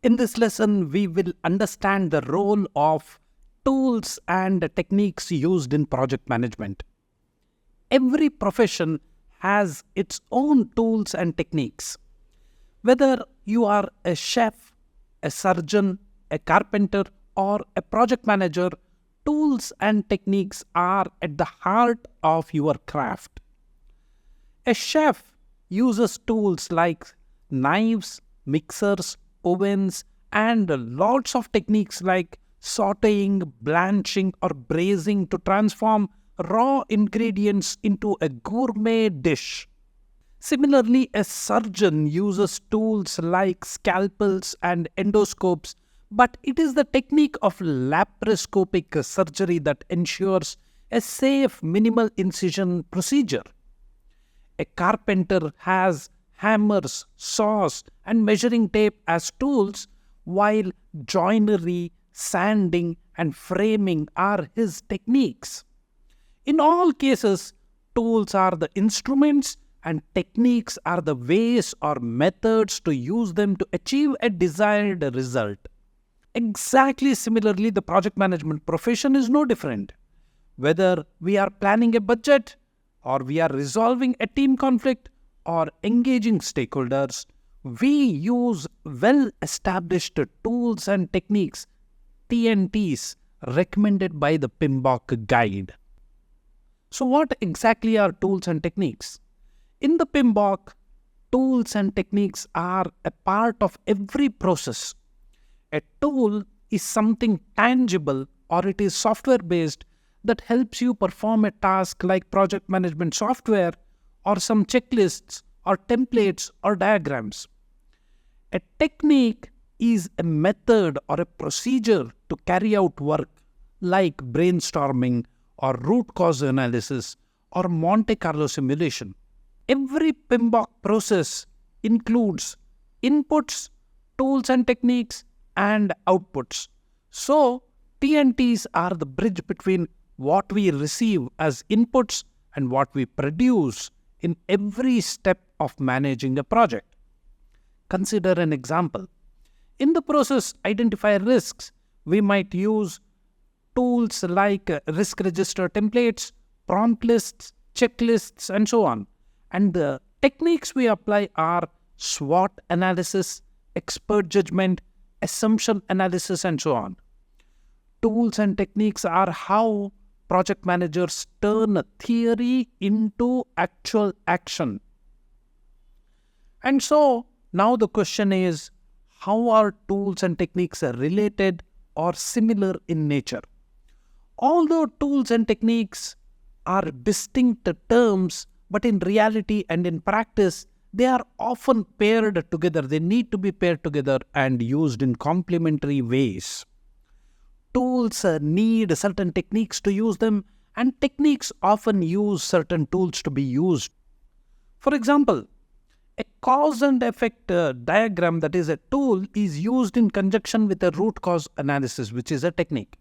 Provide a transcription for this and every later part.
In this lesson, we will understand the role of tools and techniques used in project management. Every profession has its own tools and techniques. Whether you are a chef, a surgeon, a carpenter, or a project manager, tools and techniques are at the heart of your craft. A chef uses tools like knives, mixers, ovens, and lots of techniques like sauteing, blanching, or braising to transform raw ingredients into a gourmet dish. Similarly, a surgeon uses tools like scalpels and endoscopes, but it is the technique of laparoscopic surgery that ensures a safe minimal incision procedure. A carpenter has hammers, saws, and measuring tape as tools, while joinery, sanding, and framing are his techniques. In all cases, tools are the instruments and techniques are the ways or methods to use them to achieve a desired result. Exactly similarly, the project management profession is no different. Whether we are planning a budget, or we are resolving a team conflict, or engaging stakeholders, we use well-established tools and techniques, T&Ts, recommended by the PMBOK guide. So what exactly are tools and techniques? In the PMBOK, tools and techniques are a part of every process. A tool is something tangible or it is software-based that helps you perform a task like project management software or some checklists or templates or diagrams. A technique is a method or a procedure to carry out work like brainstorming or root cause analysis or Monte Carlo simulation. Every PMBOK process includes inputs, tools and techniques, and outputs. So, T&Ts are the bridge between what we receive as inputs and what we produce in every step of managing a project. Consider an example. In the process identify risks, we might use tools like risk register templates, prompt lists, checklists, and so on. And the techniques we apply are SWOT analysis, expert judgment, assumption analysis, and so on. Tools and techniques are how project managers turn theory into actual action. And so, now the question is, how are tools and techniques related or similar in nature? Although tools and techniques are distinct terms, but in reality and in practice, they are often paired together. They need to be paired together and used in complementary ways. Tools need certain techniques to use them, and techniques often use certain tools to be used. For example, a cause and effect diagram, that is a tool, is used in conjunction with a root cause analysis, which is a technique.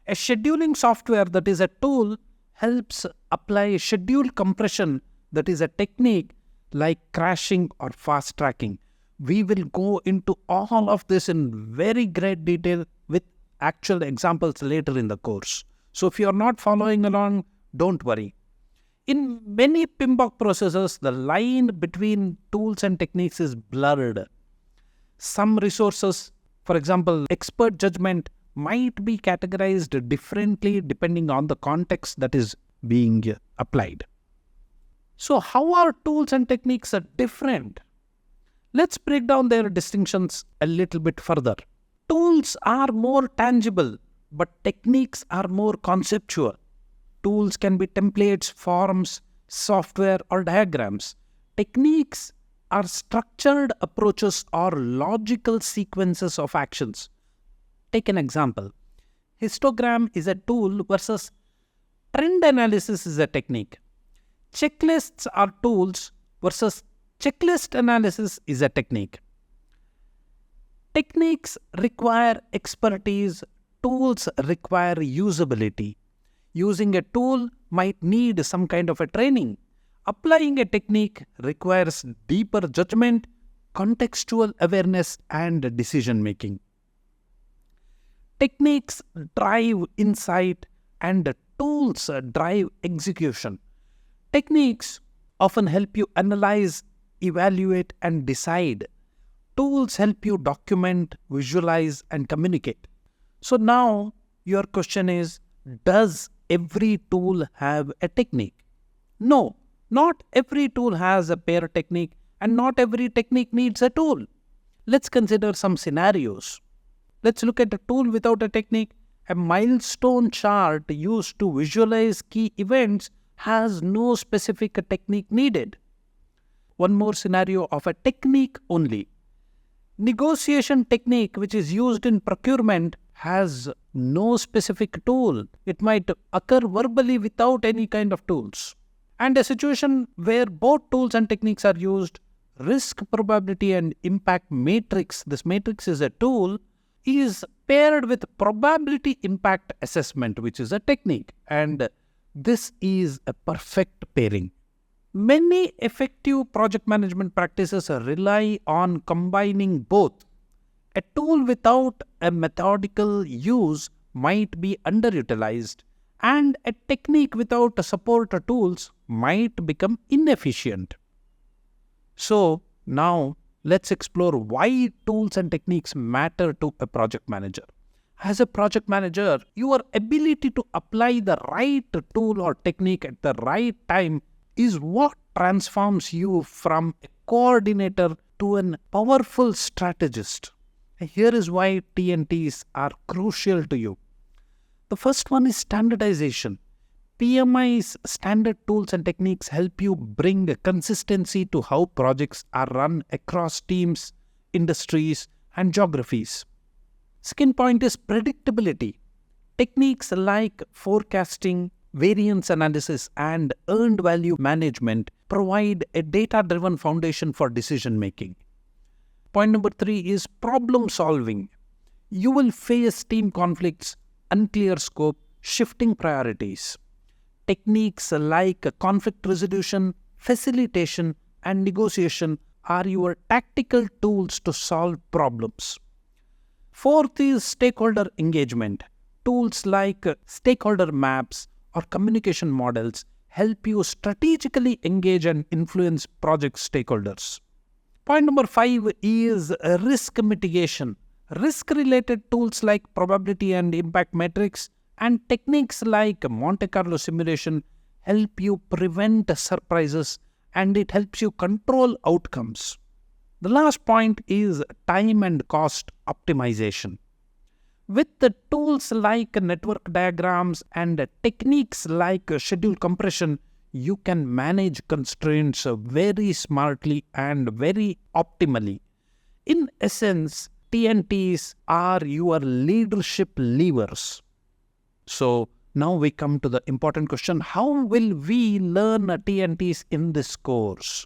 A scheduling software, that is a tool, helps apply schedule compression, that is a technique, like crashing or fast tracking. We will go into all of this in very great detail with actual examples later in the course. So if you are not following along, don't worry. In many PMBOK processes, the line between tools and techniques is blurred. Some resources, for example, expert judgment, might be categorized differently depending on the context that is being applied. So how are tools and techniques different? Let's break down their distinctions a little bit further. Tools are more tangible, but techniques are more conceptual. Tools can be templates, forms, software, or diagrams. Techniques are structured approaches or logical sequences of actions. Take an example. Histogram is a tool versus trend analysis is a technique. Checklists are tools versus checklist analysis is a technique. Techniques require expertise, tools require usability. Using a tool might need some kind of a training. Applying a technique requires deeper judgment, contextual awareness and decision making. Techniques drive insight and tools drive execution. Techniques often help you analyze, evaluate, and decide. Tools help you document, visualize, and communicate. So now your question is, does every tool have a technique? No, not every tool has a pair technique and not every technique needs a tool. Let's consider some scenarios. Let's look at a tool without a technique. A milestone chart used to visualize key events has no specific technique needed. One more scenario of a technique only. Negotiation technique, which is used in procurement, has no specific tool. It might occur verbally without any kind of tools. And a situation where both tools and techniques are used, risk probability and impact matrix, this matrix is a tool, is paired with probability impact assessment, which is a technique. And this is a perfect pairing. Many effective project management practices rely on combining both. A tool without a methodical use might be underutilized, and a technique without support tools might become inefficient. So now let's explore why tools and techniques matter to a project manager. As a project manager, your ability to apply the right tool or technique at the right time is what transforms you from a coordinator to a powerful strategist. Here is why T&Ts are crucial to you. The first one is standardization. PMI's standard tools and techniques help you bring consistency to how projects are run across teams, industries, and geographies. Second point is predictability. Techniques like forecasting, variance analysis, and earned value management provide a data-driven foundation for decision making. Point number 3 is problem solving. You will face team conflicts, unclear scope, shifting priorities. Techniques like conflict resolution, facilitation, and negotiation are your tactical tools to solve problems. Fourth is stakeholder engagement. Tools like stakeholder maps or communication models help you strategically engage and influence project stakeholders. Point number 5 is risk mitigation. Risk-related tools like probability and impact matrix and techniques like Monte Carlo simulation help you prevent surprises and it helps you control outcomes. The last point is time and cost optimization. With the tools like network diagrams and techniques like schedule compression, you can manage constraints very smartly and very optimally. In essence, T&Ts are your leadership levers. So now we come to the important question, how will we learn T&Ts in this course?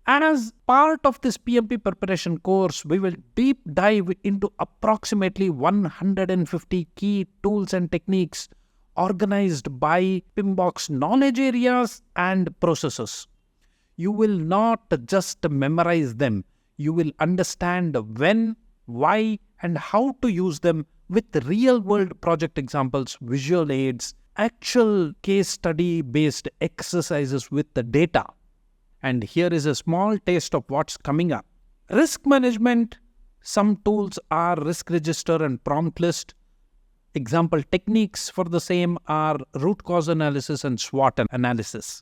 As part of this PMP preparation course, we will deep dive into approximately 150 key tools and techniques organized by PMBOK's knowledge areas and processes. You will not just memorize them, you will understand when, why, and how to use them with real-world project examples, visual aids, actual case study-based exercises with the data. And here is a small taste of what's coming up. Risk management, some tools are risk register and prompt list. Example techniques for the same are root cause analysis and SWOT analysis.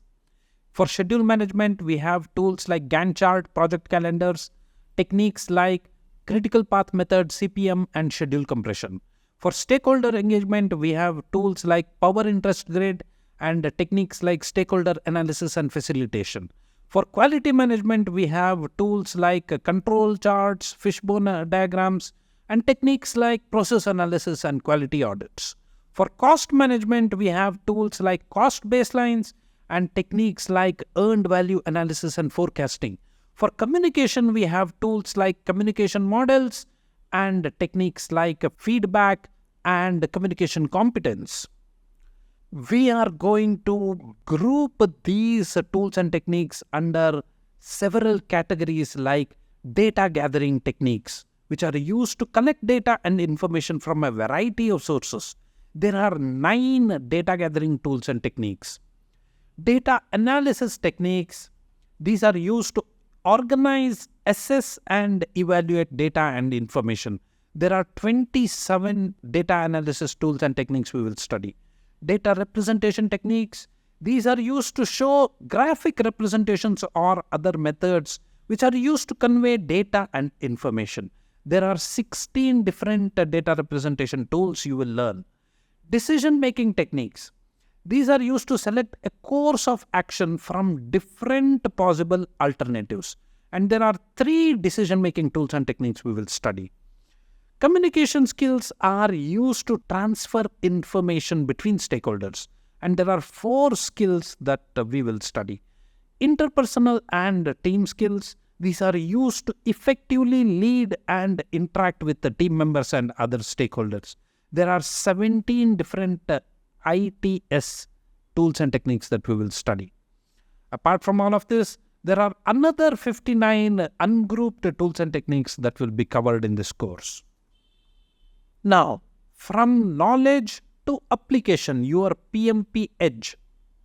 For schedule management, we have tools like Gantt chart, project calendars, techniques like critical path method, CPM, and schedule compression. For stakeholder engagement, we have tools like power interest grid and techniques like stakeholder analysis and facilitation. For quality management, we have tools like control charts, Fishbone diagrams, and techniques like process analysis and quality audits. For cost management, we have tools like cost baselines and techniques like earned value analysis and forecasting. For communication, we have tools like communication models and techniques like feedback and communication competence. We are going to group these tools and techniques under several categories like data gathering techniques, which are used to collect data and information from a variety of sources. There are 9 data gathering tools and techniques. Data analysis techniques, these are used to organize, assess, and evaluate data and information. There are 27 data analysis tools and techniques we will study. Data representation techniques, these are used to show graphic representations or other methods which are used to convey data and information. There are 16 different data representation tools you will learn. Decision-making techniques, these are used to select a course of action from different possible alternatives. And there are 3 decision-making tools and techniques we will study. Communication skills are used to transfer information between stakeholders. And there are 4 skills that we will study. Interpersonal and team skills, these are used to effectively lead and interact with the team members and other stakeholders. There are 17 different ITS tools and techniques that we will study. Apart from all of this, there are another 59 ungrouped tools and techniques that will be covered in this course. Now, from knowledge to application, your PMP edge.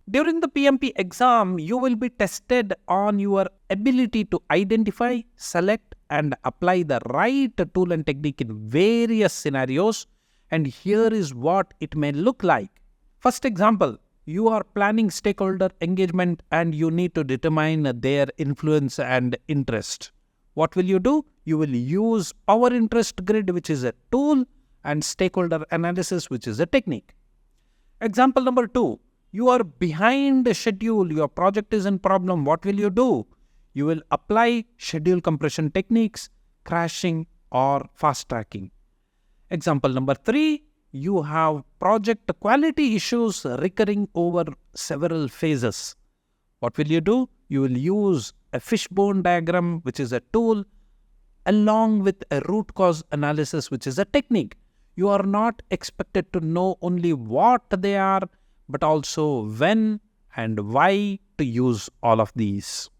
During the PMP exam, you will be tested on your ability to identify, select, and apply the right tool and technique in various scenarios. And here is what it may look like. First example, you are planning stakeholder engagement and you need to determine their influence and interest. What will you do? You will use power interest grid, which is a tool, and stakeholder analysis, which is a technique. Example number 2, you are behind the schedule, your project is in problem. What will you do? You will apply schedule compression techniques, crashing, or fast tracking. Example number 3, you have project quality issues recurring over several phases. What will you do? You will use a fishbone diagram, which is a tool, along with a root cause analysis, which is a technique. You are not expected to know only what they are, but also when and why to use all of these.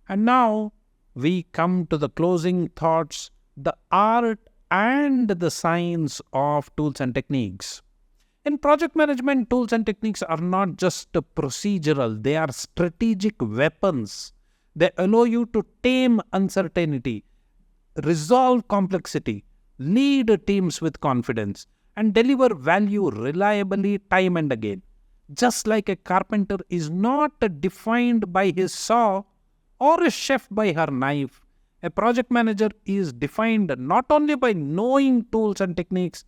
And now we come to the closing thoughts, the art and the science of tools and techniques. In project management, tools and techniques are not just procedural, they are strategic weapons. They allow you to tame uncertainty, resolve complexity, lead teams with confidence, and deliver value reliably time and again. Just like a carpenter is not defined by his saw or a chef by her knife, a project manager is defined not only by knowing tools and techniques,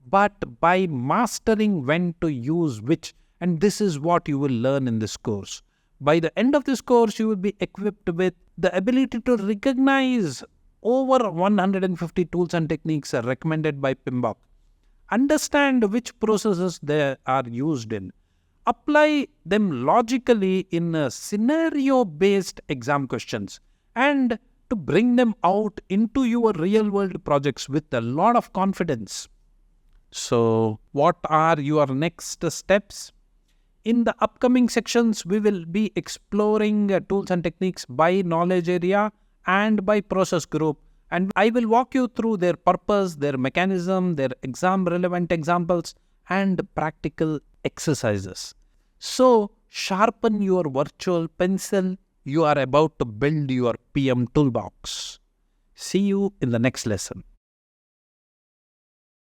but by mastering when to use which. And this is what you will learn in this course. By the end of this course, you will be equipped with the ability to recognize over 150 tools and techniques recommended by PMBOK. Understand which processes they are used in. Apply them logically in scenario-based exam questions and to bring them out into your real-world projects with a lot of confidence. So, what are your next steps? In the upcoming sections, we will be exploring tools and techniques by knowledge area and by process group. And I will walk you through their purpose, their mechanism, their exam-relevant examples, and practical exercises. So, sharpen your virtual pencil. You are about to build your PM toolbox. See you in the next lesson.